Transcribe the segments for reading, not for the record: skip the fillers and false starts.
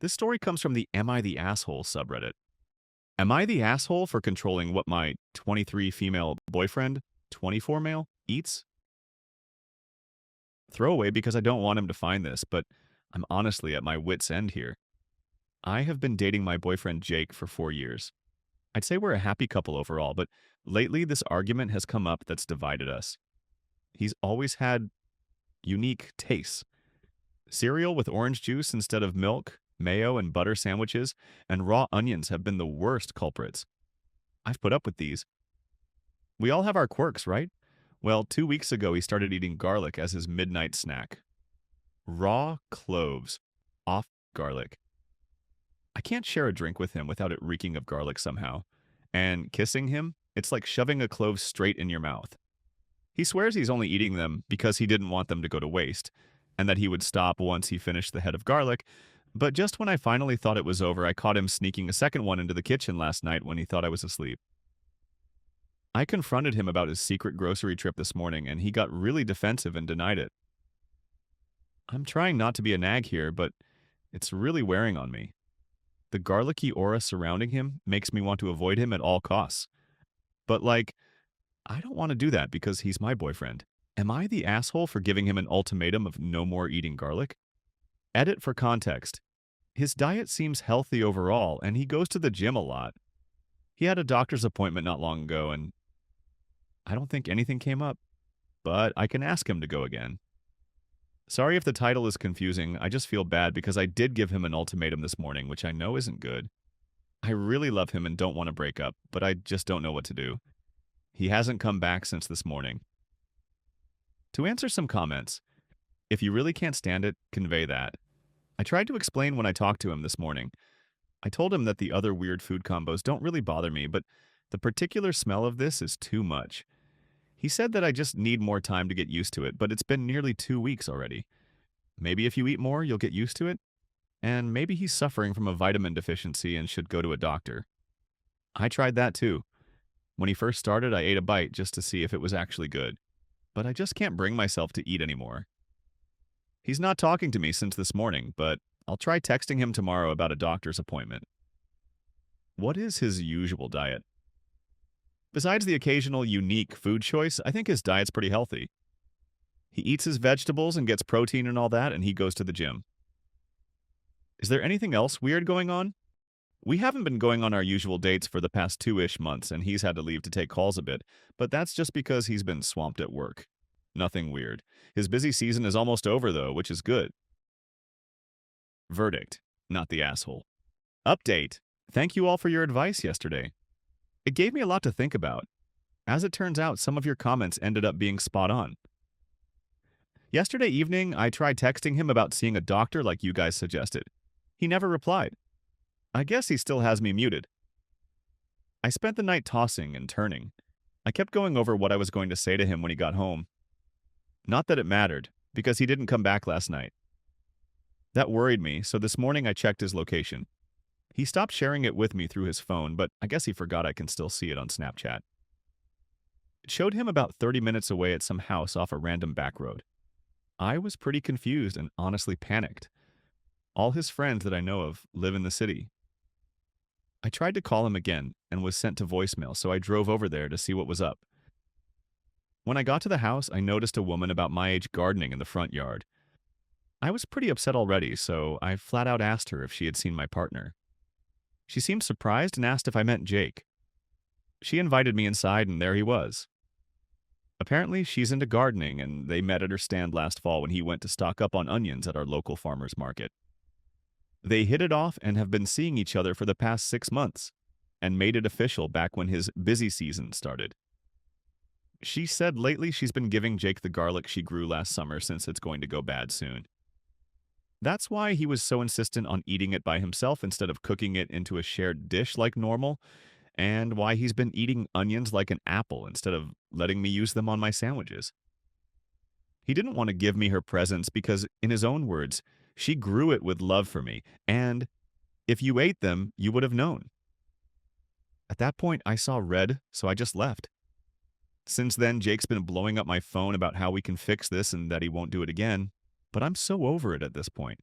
This story comes from the Am I the Asshole subreddit. Am I the asshole for controlling what my 23 female boyfriend, 24 male, eats? Throwaway because I don't want him to find this, but I'm honestly at my wit's end here. I have been dating my boyfriend Jake for 4 years. I'd say we're a happy couple overall, but lately this argument has come up that's divided us. He's always had unique tastes. Cereal with orange juice instead of milk, mayo and butter sandwiches, and raw onions have been the worst culprits. I've put up with these. We all have our quirks, right? Well, 2 weeks ago he started eating garlic as his midnight snack. Raw cloves, off garlic. I can't share a drink with him without it reeking of garlic somehow. And kissing him, it's like shoving a clove straight in your mouth. He swears he's only eating them because he didn't want them to go to waste, and that he would stop once he finished the head of garlic, but just when I finally thought it was over, I caught him sneaking a second one into the kitchen last night when he thought I was asleep. I confronted him about his secret grocery trip this morning, and he got really defensive and denied it. I'm trying not to be a nag here, but it's really wearing on me. The garlicky aura surrounding him makes me want to avoid him at all costs. But I don't want to do that because he's my boyfriend. Am I the asshole for giving him an ultimatum of no more eating garlic? Edit for context. His diet seems healthy overall, and he goes to the gym a lot. He had a doctor's appointment not long ago, and I don't think anything came up, but I can ask him to go again. Sorry if the title is confusing, I just feel bad because I did give him an ultimatum this morning, which I know isn't good. I really love him and don't want to break up, but I just don't know what to do. He hasn't come back since this morning. To answer some comments, if you really can't stand it, convey that. I tried to explain when I talked to him this morning. I told him that the other weird food combos don't really bother me, but the particular smell of this is too much. He said that I just need more time to get used to it, but it's been nearly 2 weeks already. Maybe if you eat more, you'll get used to it? And maybe he's suffering from a vitamin deficiency and should go to a doctor. I tried that too. When he first started, I ate a bite just to see if it was actually good. But I just can't bring myself to eat anymore. He's not talking to me since this morning, but I'll try texting him tomorrow about a doctor's appointment. What is his usual diet? Besides the occasional unique food choice, I think his diet's pretty healthy. He eats his vegetables and gets protein and all that, and he goes to the gym. Is there anything else weird going on? We haven't been going on our usual dates for the past 2-ish months, and he's had to leave to take calls a bit, but that's just because he's been swamped at work. Nothing weird. His busy season is almost over, though, which is good. Verdict. Not the asshole. Update. Thank you all for your advice yesterday. It gave me a lot to think about. As it turns out, some of your comments ended up being spot on. Yesterday evening, I tried texting him about seeing a doctor like you guys suggested. He never replied. I guess he still has me muted. I spent the night tossing and turning. I kept going over what I was going to say to him when he got home. Not that it mattered, because he didn't come back last night. That worried me, so this morning I checked his location. He stopped sharing it with me through his phone, but I guess he forgot I can still see it on Snapchat. It showed him about 30 minutes away at some house off a random back road. I was pretty confused and honestly panicked. All his friends that I know of live in the city. I tried to call him again and was sent to voicemail, so I drove over there to see what was up. When I got to the house, I noticed a woman about my age gardening in the front yard. I was pretty upset already, so I flat out asked her if she had seen my partner. She seemed surprised and asked if I meant Jake. She invited me inside, and there he was. Apparently, she's into gardening, and they met at her stand last fall when he went to stock up on onions at our local farmer's market. They hit it off and have been seeing each other for the past 6 months, and made it official back when his busy season started. She said lately she's been giving Jake the garlic she grew last summer since it's going to go bad soon. That's why he was so insistent on eating it by himself instead of cooking it into a shared dish like normal, and why he's been eating onions like an apple instead of letting me use them on my sandwiches. He didn't want to give me her presents because, in his own words, she grew it with love for me, and if you ate them, you would have known. At that point, I saw red, so I just left. Since then, Jake's been blowing up my phone about how we can fix this and that he won't do it again, but I'm so over it at this point.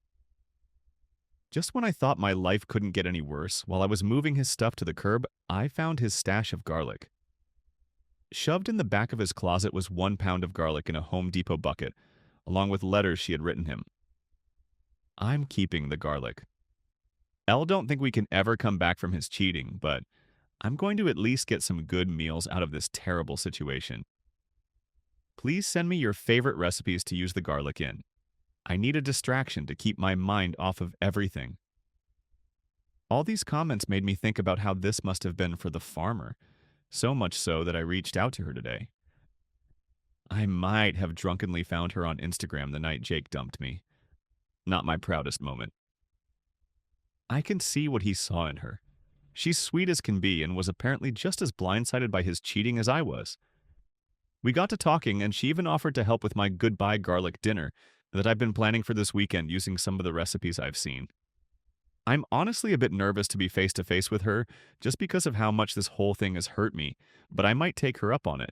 Just when I thought my life couldn't get any worse, while I was moving his stuff to the curb, I found his stash of garlic. Shoved in the back of his closet was 1 pound of garlic in a Home Depot bucket, along with letters she had written him. I'm keeping the garlic. Elle don't think we can ever come back from his cheating, but I'm going to at least get some good meals out of this terrible situation. Please send me your favorite recipes to use the garlic in. I need a distraction to keep my mind off of everything. All these comments made me think about how this must have been for the farmer, so much so that I reached out to her today. I might have drunkenly found her on Instagram the night Jake dumped me. Not my proudest moment. I can see what he saw in her. She's sweet as can be and was apparently just as blindsided by his cheating as I was. We got to talking, and she even offered to help with my goodbye garlic dinner that I've been planning for this weekend using some of the recipes I've seen. I'm honestly a bit nervous to be face to face with her just because of how much this whole thing has hurt me, but I might take her up on it.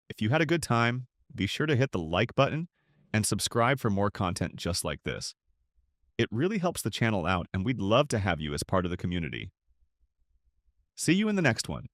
If you had a good time, be sure to hit the like button and subscribe for more content just like this. It really helps the channel out, and we'd love to have you as part of the community. See you in the next one.